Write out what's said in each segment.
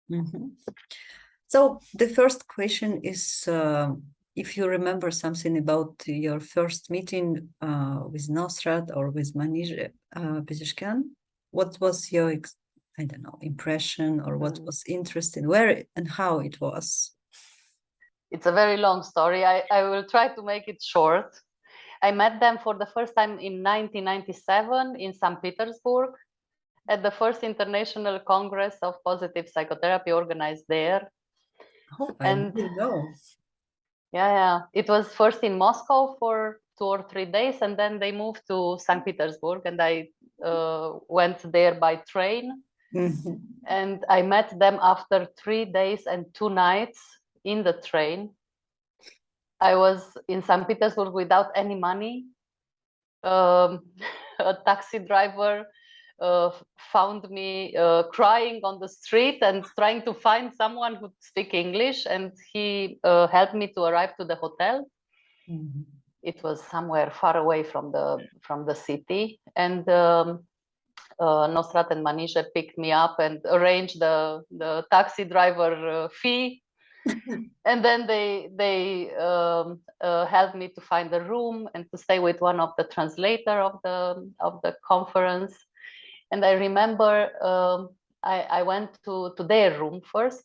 Mhm. So the first question is if you remember something about your first meeting with Nossrat or with Manije Peseschkian. What was your, I don't know, impression, or what was interesting, where and how it was? It's a very long story. I will try to make it short. I met them for the first time in 1997 in St. Petersburg at the first International Congress of Positive Psychotherapy organized there. Oh, I didn't know. Yeah. It was first in Moscow for 2 or 3 days, and then they moved to St. Petersburg, and I went there by train. Mm-hmm. And I met them after 3 days and 2 nights in the train. I was in St. Petersburg without any money. A taxi driver found me crying on the street and trying to find someone who speak English, and he helped me to arrive to the hotel. Mm-hmm. It was somewhere far away from the city, and Nossrat and Manije picked me up and arranged the taxi driver fee. And then they helped me to find a room and to stay with one of the translator of the conference. And I remember I went to their room first,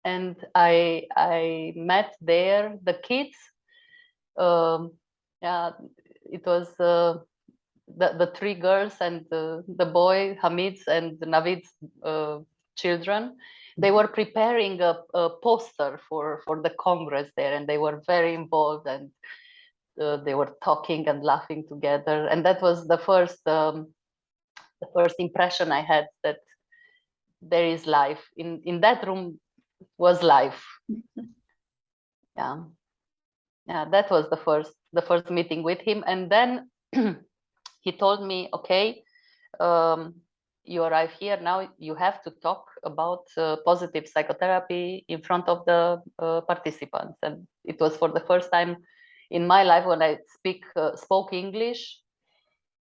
and I met there the kids. Yeah, it was the 3 girls and the boy Hamid's and Navid's children. They were preparing a poster for the Congress there, and they were very involved, and they were talking and laughing together. And that was the first impression I had, that there is life in that room. Was life. Yeah, that was the first meeting with him. And then he told me, okay, you arrive here now, you have to talk about positive psychotherapy in front of the participants. And it was for the first time in my life when I spoke English,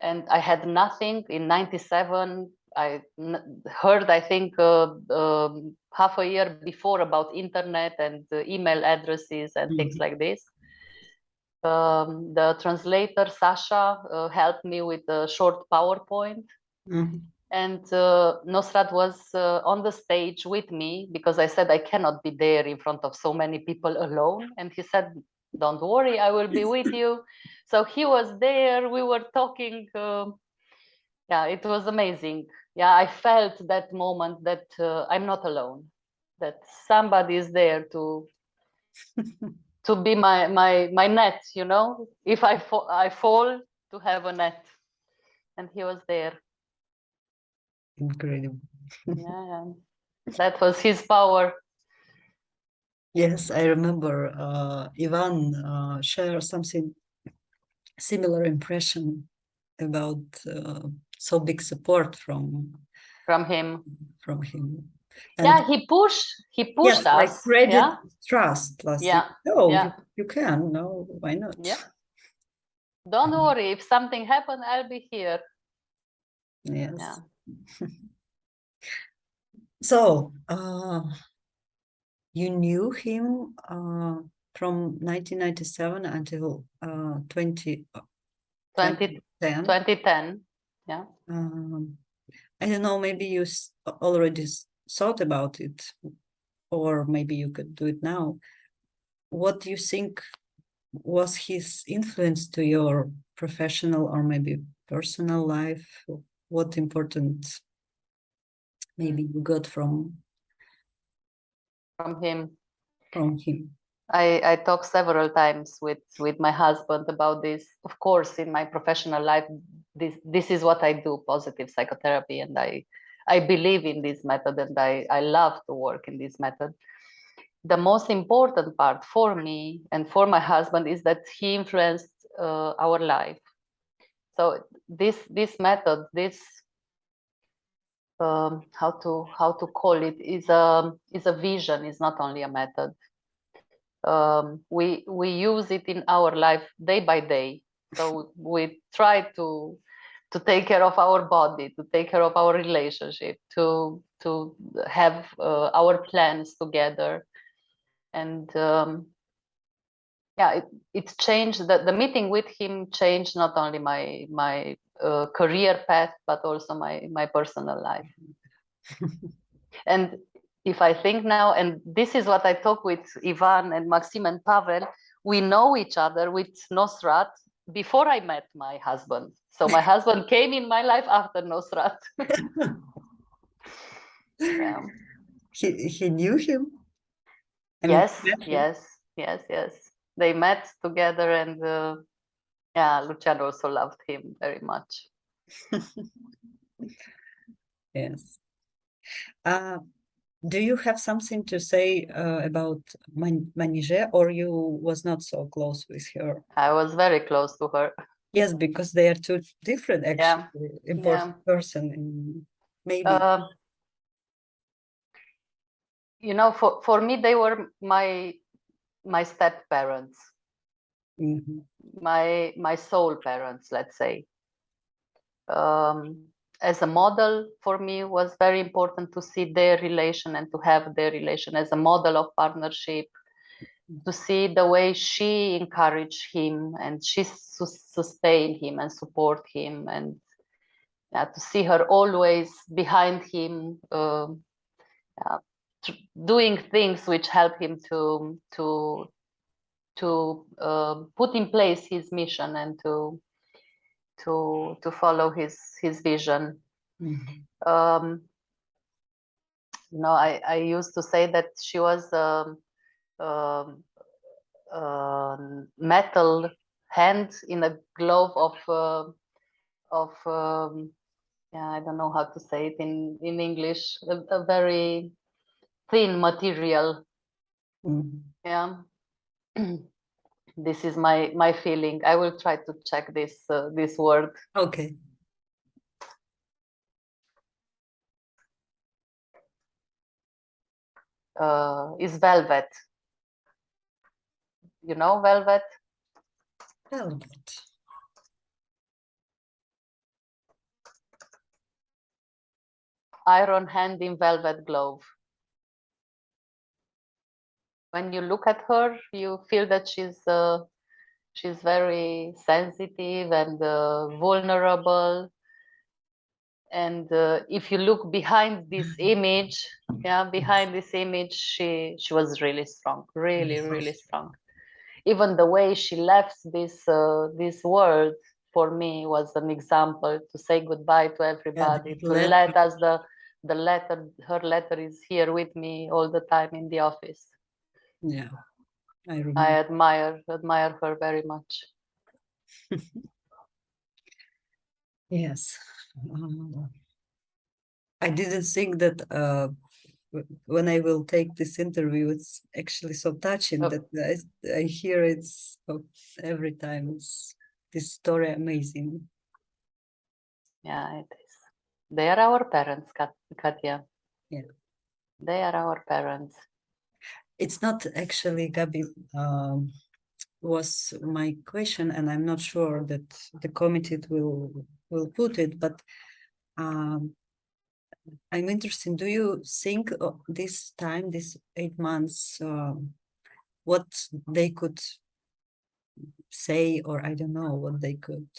and I had nothing. In 97, I heard, I think, half a year before about internet and email addresses and things like this. The translator, Sasha, helped me with a short PowerPoint. And Nossrat was on the stage with me, because I said I cannot be there in front of so many people alone. And he said, don't worry, I will be with you. So he was there, we were talking. Yeah, it was amazing. Yeah, I felt that moment that I'm not alone, that somebody is there to be my net, you know, if I fall, to have a net. And he was there. Incredible. Yeah, that was his power. Yes, I remember Ivan shared something similar impression about so big support from him. And yeah, he pushed yes, us. Like credit, yeah, trust. yeah, you can. No, why not? Yeah. Don't worry, if something happened, I'll be here. Yes. Yeah. So you knew him from 1997 until 2010. Yeah. I don't know, maybe you already thought about it, or maybe you could do it now. What do you think was his influence to your professional or maybe personal life? What important maybe you got from him? I talked several times with my husband about this. Of course, in my professional life, this is what I do, positive psychotherapy, and I believe in this method, and I love to work in this method. The most important part for me and for my husband is that he influenced our life. So this method, this how to call it, is a vision. Is not only a method. We use it in our life day by day. So we try to to take care of our body, to take care of our relationship, to have our plans together. And yeah, it changed. The meeting with him changed not only my career path, but also my personal life. And if I think now, and this is what I talk with Ivan and Maxim and Pavel, we know each other with Nossrat before I met my husband. So my husband came in my life after Nossrat. Yeah. He knew him? I mean, Yes, met him? yes, yes, yes. They met together, and yeah, Luciano also loved him very much. Yes. Do you have something to say about Manije, or you was not so close with her? I was very close to her. Yes, because they are two different, actually, Yeah. important person. In maybe. You know, for me, they were my step parents, my soul parents, let's say. As a model for me was very important to see their relation and to have their relation as a model of partnership, to see the way she encouraged him and she sustained him and support him, and to see her always behind him, doing things which help him to put in place his mission and to follow his vision. You know, I used to say that she was metal hand in a glove of yeah, I don't know how to say it in English, a very thin material. Yeah. This is my feeling. I will try to check this this word. Okay. Is velvet. You know velvet? Velvet. Iron hand in velvet glove. When you look at her, you feel that she's very sensitive and vulnerable. And if you look behind this image, yeah, behind this image, she was really strong, really strong. Even the way she left this world for me was an example to say goodbye to everybody, to let us the letter, her letter is here with me all the time in the office. Yeah, I remember. I admire her very much. Yes. I didn't think that when I will take this interview, it's actually so touching that I hear it's every time. It's this story amazing. Yeah, it is. They are our parents, Katya. Yeah. They are our parents. It's not actually, Gabi, was my question, and I'm not sure that the committee will put it, but I'm interested. Do you think this time, this 8 months, what they could say, or I don't know what they could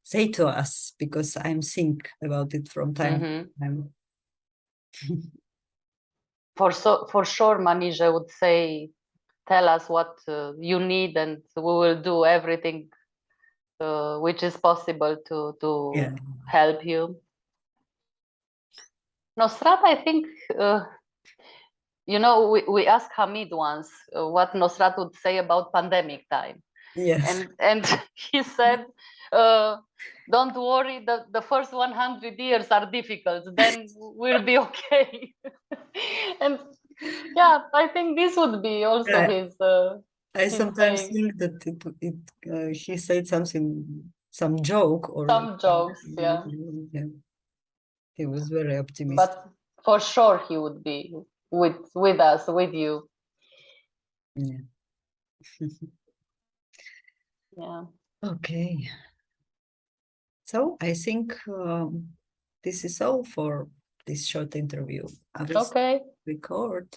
say to us, because I'm think about it from time to time. For sure, Manije would say, tell us what you need, and we will do everything which is possible to help you. Nossrat, I think, you know, we asked Hamid once what Nossrat would say about pandemic time. Yes. And he said, don't worry, the first 100 years are difficult, then we'll be okay. And yeah, I think this would be also his I sometimes saying. think that he said something, some joke, or Some jokes, yeah. He was very optimistic. But for sure he would be with us, with you. Yeah. Yeah. Okay. So I think this is all for this short interview. I will Okay. record.